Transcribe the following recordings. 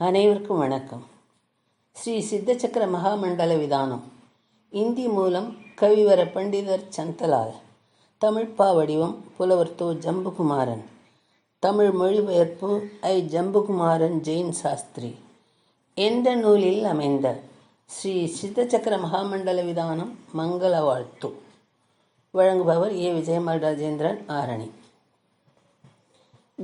அனைவருக்கும் வணக்கம். ஸ்ரீ சித்தச்சக்கர மகாமண்டல விதானம். இந்தி மூலம் கவிவர பண்டிதர் சந்தலால். தமிழ்ப்பா வடிவம் புலவர் தோ. ஜம்புகுமாரன். தமிழ் மொழிபெயர்ப்பு ஐ. ஜம்புகுமாரன் ஜெயின் சாஸ்திரி என்ற நூலில் அமைந்த ஸ்ரீ சித்தச்சக்கர மகாமண்டல விதானம் மங்கள வாழ்த்து. வழங்குபவர் ஏ. விஜயமல் ராஜேந்திரன் ஆரணி.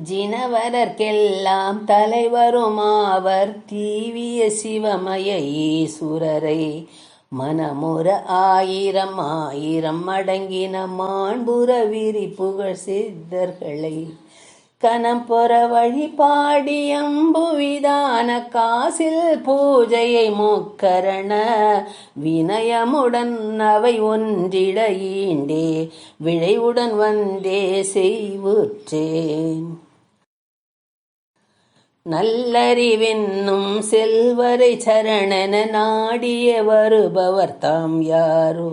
ஜினவரர்க்கெல்லாம் தலைவருமாவர் தீவிய சிவமய ஈசுரரை மனமுற ஆயிரம் ஆயிரம் அடங்கின மாண்புற விரிப்புகழ் சித்தர்களை கனம்பொற வழிபாடியம்புவிதான காசில் பூஜையை முக்கரண வினயமுடன் அவை ஒன்றிட ஈண்டே விழைவுடன் வந்தே செய்வுற்றேன். நல்லறிவென்னும் செல்வரை சரணன நாடிய வருபவர் தாம் யாரோ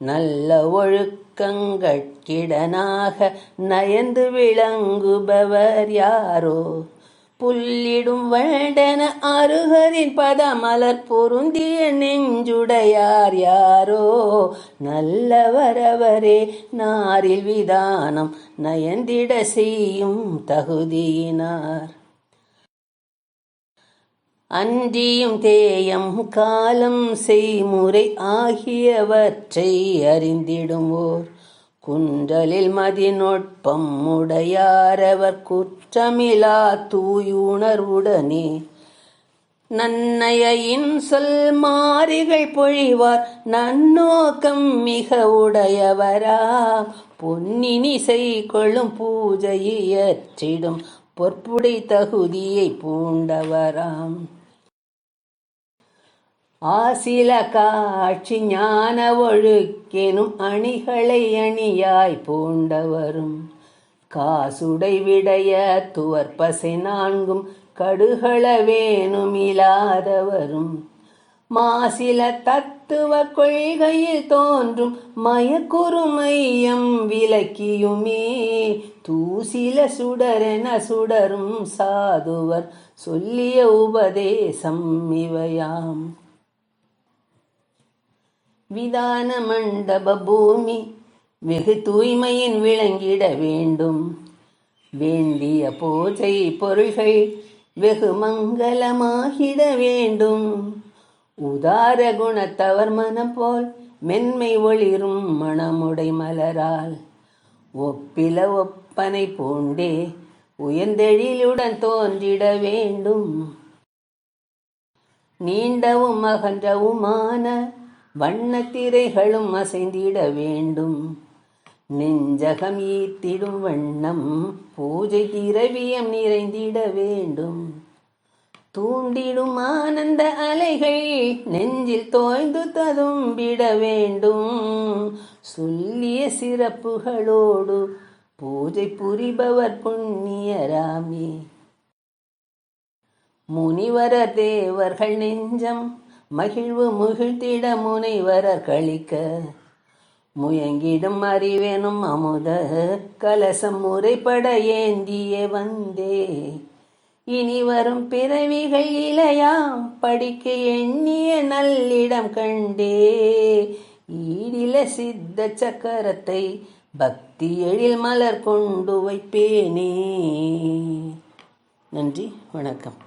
நல்ல ஒழுக்கங்கட்கிடனாக நயந்து விளங்குபவர் யாரோ புல்லிடும் வண்டன அருகரின் பதமலர் பொருந்திய நெஞ்சுடையார் யாரோ நல்லவரவரே நாரில் விதானம் நயந்திட செய்யும் தகுதியினார். அன்றியும் தேயம் காலம் செய்முறை ஆகியவற்றை அறிந்திடுவோர் குன்றலில் மதிநுட்பம் உடையாரவர் குற்றமிலா தூயுணர்வுடனே நன்னய இன்சொல் மாறிகள் பொழிவார் நன்னோக்கம் மிக உடையவரா பொன்னினிசை கொள்ளும் பூஜையற்றிடும் பொற்புடை தகுதியை பூண்டவராம். ஆசில காட்சி ஞான ஒழுக்கெனும் அணிகளை அணியாய் பூண்டவரும் காசுடை விடைய துவர்பசை நான்கும் கடுகள வேணும் இல்லாதவரும் மாசில தத்துவ கொள்கையில் தோன்றும் மயக்குறு மையம் விலக்கியுமே தூசில சுடரென சுடரும் சாதுவர் சொல்லிய உபதேசம் இவையாம். விதான மண்டப பூமி வெகு தூய்மையின் விளங்கிட வேண்டும். வேண்டிய பூஜை பொருள்கள் வெகு மங்களமாகிட வேண்டும். உதார குணத்தவர் மனம் போல் மென்மை ஒளிரும் மணமுடை மலரால் ஒப்பில ஒப்பனை பூண்டே உயர்ந்தெழிலுடன் தோன்றிட வேண்டும். நீண்டவும் அகன்றவுமான வண்ணத்திரைகளும் அசைந்திட வேண்டும். நெஞ்சகம் ஈர்த்திடும் வண்ணம் பூஜை திரவியம் நிறைந்திட வேண்டும். தூண்டிடும் ஆனந்த அலைகள் நெஞ்சில் தோய்ந்து ததும்பிட வேண்டும். சொல்லிய சிறப்புகளோடு பூஜை புரிபவர் புண்ணியராமே. முனிவர தேவர்கள் நெஞ்சம் மகிழ்வு முகிழ்த்திட முனைவரர் கழிக்க முயங்கிடும் அறிவேனும் அமுத கலசம் முறைப்பட ஏந்திய வந்தே இனி வரும் பிறவிகள் இளையாம் படிக்க எண்ணிய நல்லிடம் கண்டே ஈடில சித்த சக்கரத்தை பக்தி எழில் மலர் கொண்டு வைப்பேனே. நன்றி, வணக்கம்.